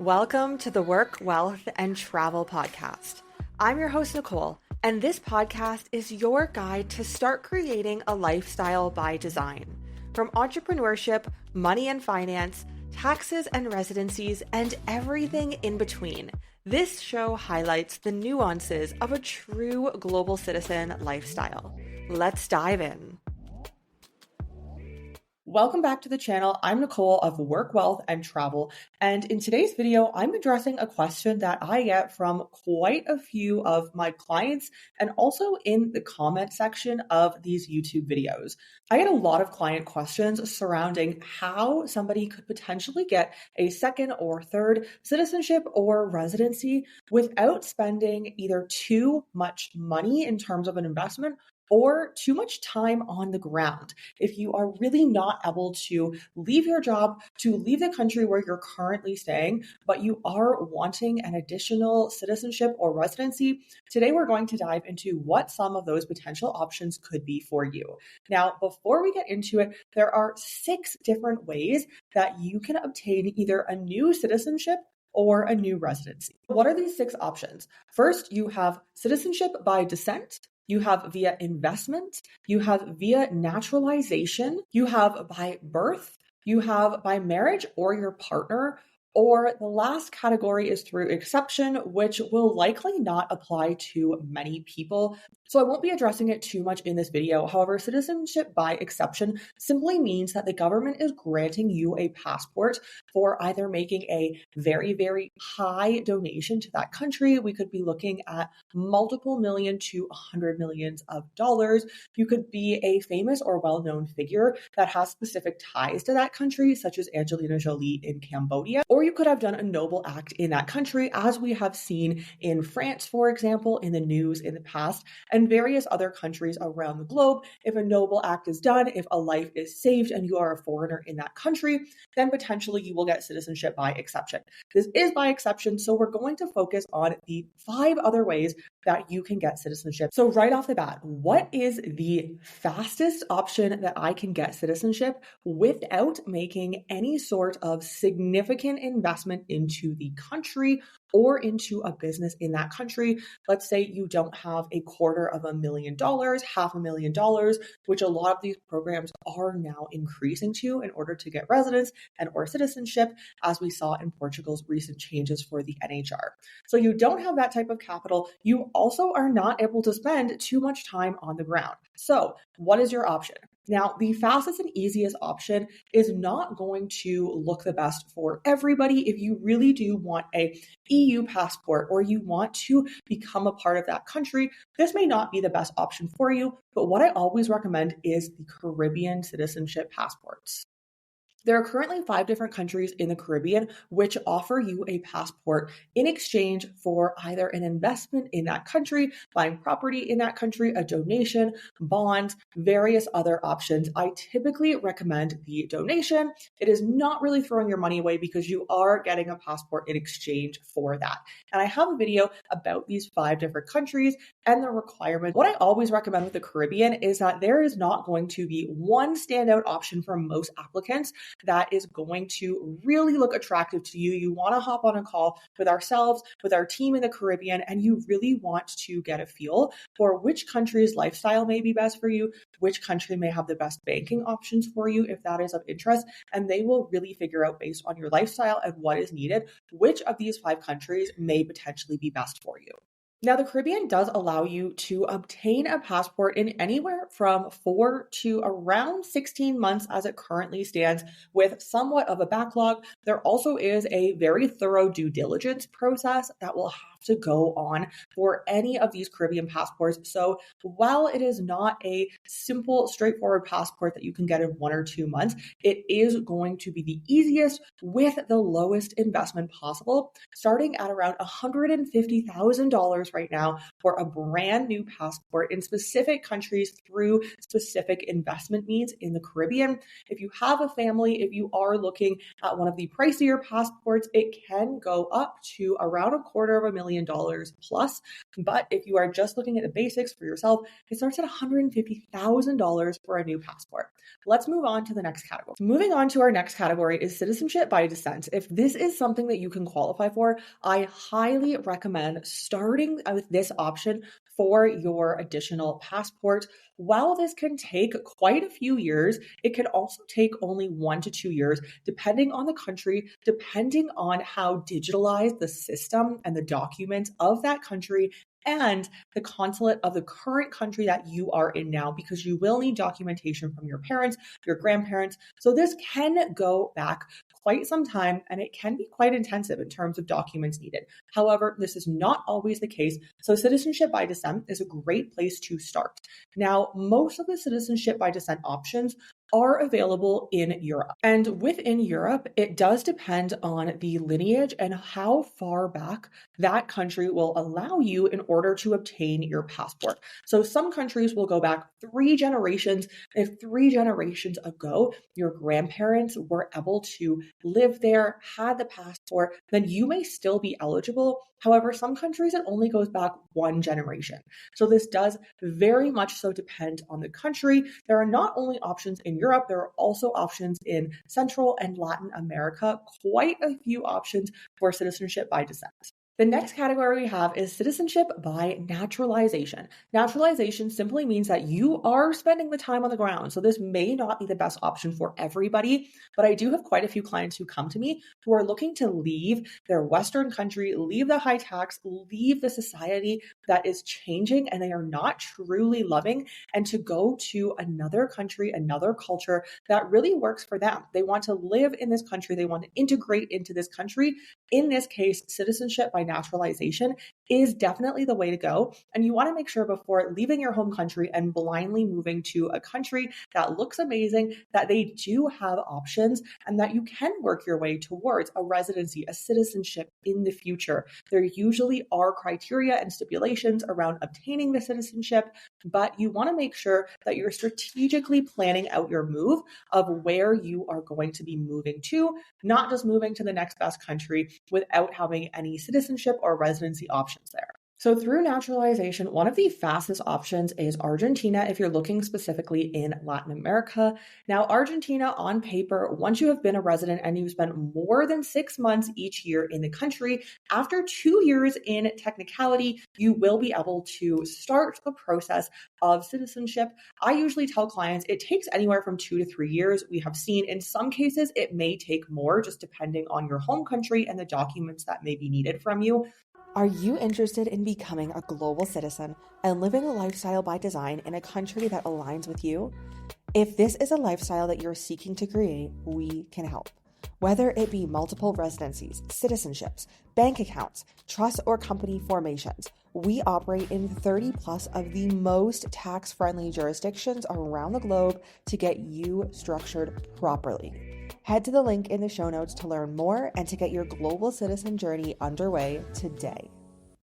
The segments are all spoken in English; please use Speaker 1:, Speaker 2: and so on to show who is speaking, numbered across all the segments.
Speaker 1: Welcome to the Work, Wealth, and Travel podcast. I'm your host, Nicole, and this podcast is your guide to start creating a lifestyle by design. From entrepreneurship, money and finance, taxes and residencies, and everything in between, this show highlights the nuances of a true global citizen lifestyle. Let's dive in. Welcome back to the channel. I'm Nicole of Work, Wealth, and Travel. And in today's video, I'm addressing a question that I get from quite a few of my clients and also in the comment section of these YouTube videos. I get a lot of client questions surrounding how somebody could potentially get a second or third citizenship or residency without spending either too much money in terms of an investment or too much time on the ground. If you are really not able to leave your job, to leave the country where you're currently staying, but you are wanting an additional citizenship or residency, today we're going to dive into what some of those potential options could be for you. Now, before we get into it, there are 6 different ways that you can obtain either a new citizenship or a new residency. What are these 6 options? First, you have citizenship by descent. You have via investment, you have via naturalization, you have by birth, you have by marriage or your partner, or the last category is through exception, which will likely not apply to many people. So I won't be addressing it too much in this video. However, citizenship by exception simply means that the government is granting you a passport for either making a very, very high donation to that country. We could be looking at multiple million to $100 million. You could be a famous or well-known figure that has specific ties to that country, such as Angelina Jolie in Cambodia, or you could have done a noble act in that country, as we have seen in France, for example, in the news in the past, and various other countries around the globe. If a noble act is done, if a life is saved and you are a foreigner in that country, then potentially you will get citizenship by exception. This is by exception, so we're going to focus on the 5 other ways that you can get citizenship. So right off the bat, what is the fastest option that I can get citizenship without making any sort of significant investment into the country or into a business in that country? Let's say you don't have $250,000, $500,000, which a lot of these programs are now increasing to in order to get residence and or citizenship, as we saw in Portugal's recent changes for the NHR. So you don't have that type of capital. You also are not able to spend too much time on the ground. So what is your option? Now, the fastest and easiest option is not going to look the best for everybody. If you really do want a EU passport or you want to become a part of that country, this may not be the best option for you. But what I always recommend is the Caribbean citizenship passports. There are currently 5 different countries in the Caribbean which offer you a passport in exchange for either an investment in that country, buying property in that country, a donation, bonds, various other options. I typically recommend the donation. It is not really throwing your money away because you are getting a passport in exchange for that. And I have a video about these 5 different countries and the requirements. What I always recommend with the Caribbean is that there is not going to be one standout option for most applicants that is going to really look attractive to you. You want to hop on a call with ourselves, with our team in the Caribbean, and you really want to get a feel for which country's lifestyle may be best for you, which country may have the best banking options for you if that is of interest, and they will really figure out based on your lifestyle and what is needed, which of these 5 countries may potentially be best for you. Now, the Caribbean does allow you to obtain a passport in anywhere from 4 to around 16 months as it currently stands, with somewhat of a backlog. There also is a very thorough due diligence process that will have to go on for any of these Caribbean passports. So while it is not a simple, straightforward passport that you can get in 1 or 2 months, it is going to be the easiest with the lowest investment possible, starting at around $150,000 right now for a brand new passport in specific countries through specific investment needs in the Caribbean. If you have a family, if you are looking at one of the pricier passports, it can go up to around $250,000 $500,000 plus. But if you are just looking at the basics for yourself, it starts at $150,000 for a new passport. Let's move on to the next category. Moving on to our next category is citizenship by descent. If this is something that you can qualify for, I highly recommend starting with this option for your additional passport. While this can take quite a few years, it can also take only 1 to 2 years, depending on the country, depending on how digitalized the system and the documents of that country and the consulate of the current country that you are in now, because you will need documentation from your parents, your grandparents. So this can go back quite some time, and it can be quite intensive in terms of documents needed. However, this is not always the case. So citizenship by descent is a great place to start. Now, most of the citizenship by descent options are available in Europe. And within Europe, it does depend on the lineage and how far back that country will allow you in order to obtain your passport. So some countries will go back 3 generations. If 3 generations ago, your grandparents were able to live there, had the passport, then you may still be eligible. However, some countries, it only goes back 1 generation. So this does very much so depend on the country. There are not only options in Europe, there are also options in Central and Latin America, quite a few options for citizenship by descent. The next category we have is citizenship by naturalization. Naturalization simply means that you are spending the time on the ground. So this may not be the best option for everybody, but I do have quite a few clients who come to me who are looking to leave their Western country, leave the high tax, leave the society that is changing and they are not truly loving, and to go to another country, another culture that really works for them. They want to live in this country. They want to integrate into this country. In this case, citizenship by naturalization is definitely the way to go. And you want to make sure before leaving your home country and blindly moving to a country that looks amazing, that they do have options and that you can work your way towards a residency, a citizenship in the future. There usually are criteria and stipulations around obtaining the citizenship, but you want to make sure that you're strategically planning out your move of where you are going to be moving to, not just moving to the next best country without having any citizenship or residency options there. So through naturalization, one of the fastest options is Argentina if you're looking specifically in Latin America. Now, Argentina on paper, once you have been a resident and you've spent more than 6 months each year in the country, after 2 years in technicality, you will be able to start the process of citizenship. I usually tell clients it takes anywhere from 2 to 3 years. We have seen in some cases it may take more, just depending on your home country and the documents that may be needed from you.
Speaker 2: Are you interested in becoming a global citizen and living a lifestyle by design in a country that aligns with you? If this is a lifestyle that you're seeking to create, we can help. Whether it be multiple residencies, citizenships, bank accounts, trust or company formations, we operate in 30 plus of the most tax-friendly jurisdictions around the globe to get you structured properly. Head to the link in the show notes to learn more and to get your global citizen journey underway today.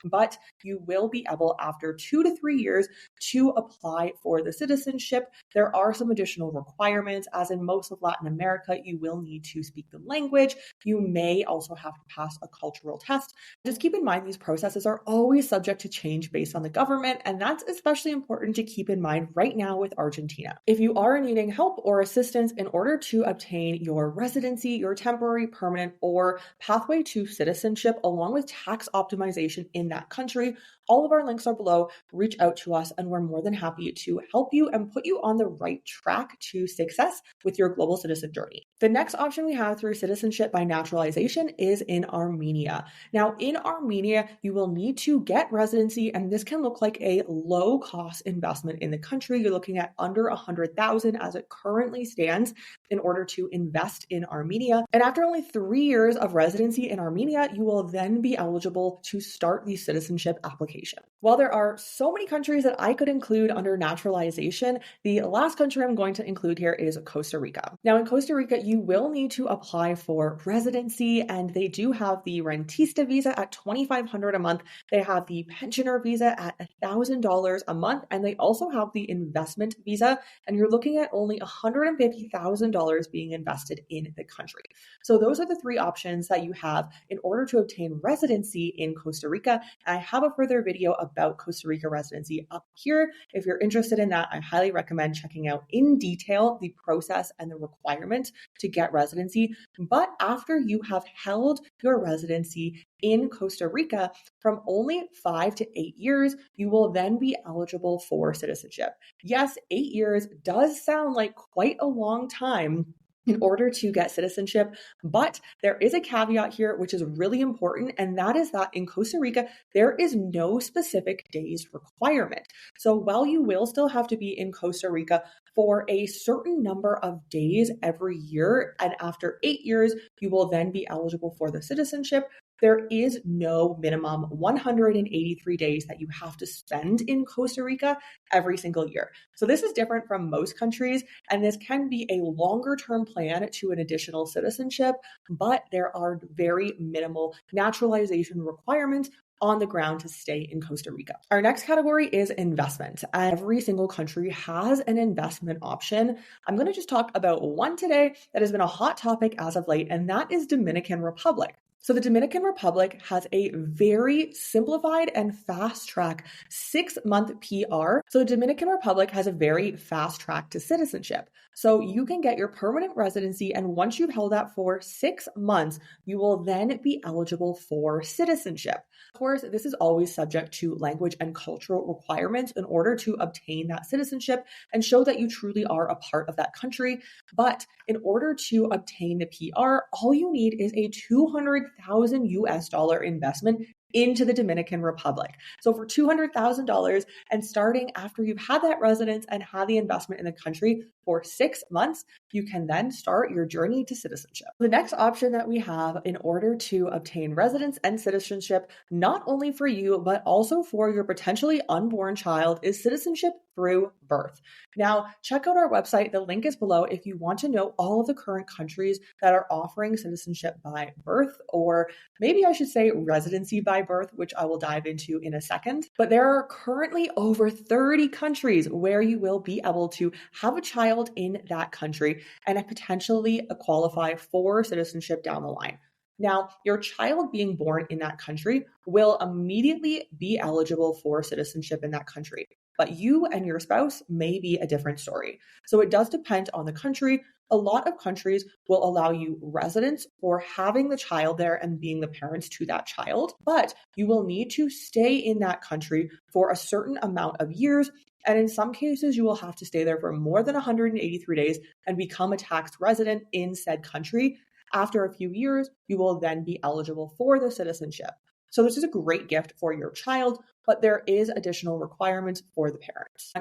Speaker 1: But you will be able, after 2 to 3 years, to apply for the citizenship. There are some additional requirements, as in most of Latin America, you will need to speak the language. You may also have to pass a cultural test. Just keep in mind, these processes are always subject to change based on the government, and that's especially important to keep in mind right now with Argentina. If you are needing help or assistance in order to obtain your residency, your temporary, permanent, or pathway to citizenship, along with tax optimization in that country, all of our links are below. Reach out to us and we're more than happy to help you and put you on the right track to success with your global citizen journey. The next option we have through citizenship by naturalization is in Armenia. Now, in Armenia, you will need to get residency, and this can look like a low cost investment in the country. You're looking at under 100,000 as it currently stands in order to invest in Armenia. And after only 3 years of residency in Armenia, you will then be eligible to start the citizenship application. documentation. While there are so many countries that I could include under naturalization, the last country I'm going to include here is Costa Rica. Now, in Costa Rica, you will need to apply for residency, and they do have the rentista visa at $2,500 a month. They have the pensioner visa at $1,000 a month, and they also have the investment visa, and you're looking at only $150,000 being invested in the country. So those are the three options that you have in order to obtain residency in Costa Rica. I have a further video about Costa Rica residency up here. If you're interested in that, I highly recommend checking out in detail the process and the requirements to get residency. But after you have held your residency in Costa Rica from only 5 to 8 years, you will then be eligible for citizenship. Yes, 8 years does sound like quite a long time in order to get citizenship. But there is a caveat here, which is really important, and that is that in Costa Rica, there is no specific days requirement. So while you will still have to be in Costa Rica for a certain number of days every year, and after 8 years, you will then be eligible for the citizenship, there is no minimum 183 days that you have to spend in Costa Rica every single year. So this is different from most countries, and this can be a longer term plan to an additional citizenship, but there are very minimal naturalization requirements on the ground to stay in Costa Rica. Our next category is investment. Every single country has an investment option. I'm going to just talk about one today that has been a hot topic as of late, and that is Dominican Republic. So the Dominican Republic has a very simplified and fast track 6-month PR. So the Dominican Republic has a very fast track to citizenship. So you can get your permanent residency, and once you've held that for 6 months, you will then be eligible for citizenship. Of course, this is always subject to language and cultural requirements in order to obtain that citizenship and show that you truly are a part of that country. But in order to obtain the PR, all you need is a $200,000 investment into the Dominican Republic. So for $200,000 and starting after you've had that residence and had the investment in the country for 6 months, you can then start your journey to citizenship. The next option that we have in order to obtain residence and citizenship, not only for you, but also for your potentially unborn child, is citizenship through birth. Now, check out our website. The link is below if you want to know all of the current countries that are offering citizenship by birth, or maybe I should say residency by birth, which I will dive into in a second. But there are currently over 30 countries where you will be able to have a child in that country and potentially qualify for citizenship down the line. Now, your child being born in that country will immediately be eligible for citizenship in that country, but you and your spouse may be a different story. So it does depend on the country. A lot of countries will allow you residence for having the child there and being the parents to that child, but you will need to stay in that country for a certain amount of years. And in some cases, you will have to stay there for more than 183 days and become a taxed resident in said country. After a few years, you will then be eligible for the citizenship. So this is a great gift for your child, but there is additional requirements for the parents.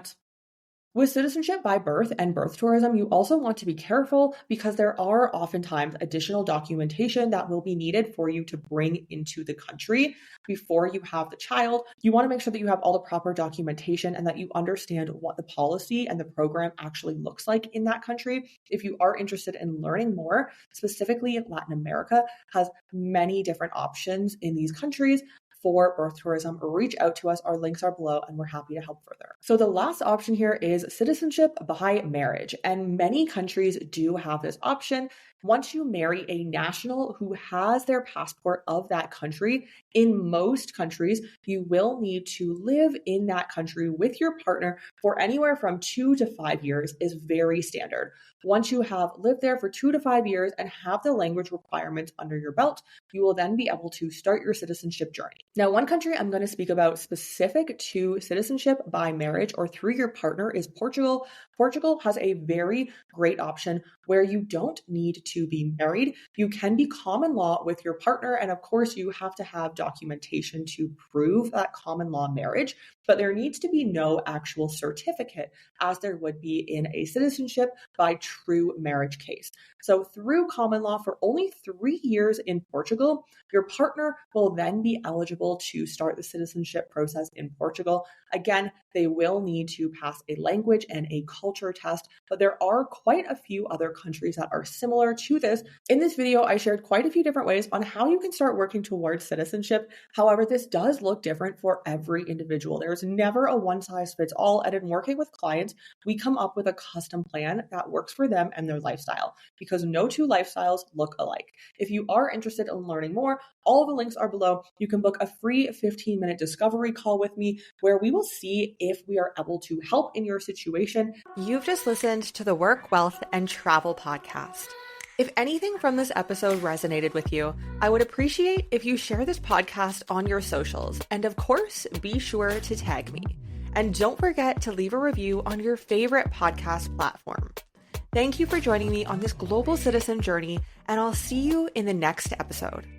Speaker 1: With citizenship by birth and birth tourism, you also want to be careful because there are oftentimes additional documentation that will be needed for you to bring into the country before you have the child. You want to make sure that you have all the proper documentation and that you understand what the policy and the program actually looks like in that country. If you are interested in learning more, specifically Latin America has many different options in these countries for birth tourism. Reach out to us. Our links are below and we're happy to help further. So the last option here is citizenship by marriage. And many countries do have this option. Once you marry a national who has their passport of that country, in most countries, you will need to live in that country with your partner for anywhere from 2 to 5 years is very standard. Once you have lived there for 2 to 5 years and have the language requirements under your belt, you will then be able to start your citizenship journey. Now, one country I'm going to speak about specific to citizenship by marriage or through your partner is Portugal. Portugal has a very great option where you don't need to be married. You can be common law with your partner. And of course, you have to have documentation to prove that common law marriage. but there needs to be no actual certificate as there would be in a citizenship by true marriage case. So through common law for only 3 years in Portugal, your partner will then be eligible to start the citizenship process in Portugal. Again, they will need to pass a language and a culture test, but there are quite a few other countries that are similar to this. In this video, I shared quite a few different ways on how you can start working towards citizenship. However, this does look different for every individual. There's never a one size fits all. And in working with clients, we come up with a custom plan that works for them and their lifestyle because no two lifestyles look alike. If you are interested in learning more, all the links are below. You can book a free 15-minute discovery call with me where we will see if we are able to help in your situation.
Speaker 2: You've just listened to the Work, Wealth, and Travel podcast. If anything from this episode resonated with you, I would appreciate if you share this podcast on your socials. And of course, be sure to tag me. And don't forget to leave a review on your favorite podcast platform. Thank you for joining me on this global citizen journey, and I'll see you in the next episode.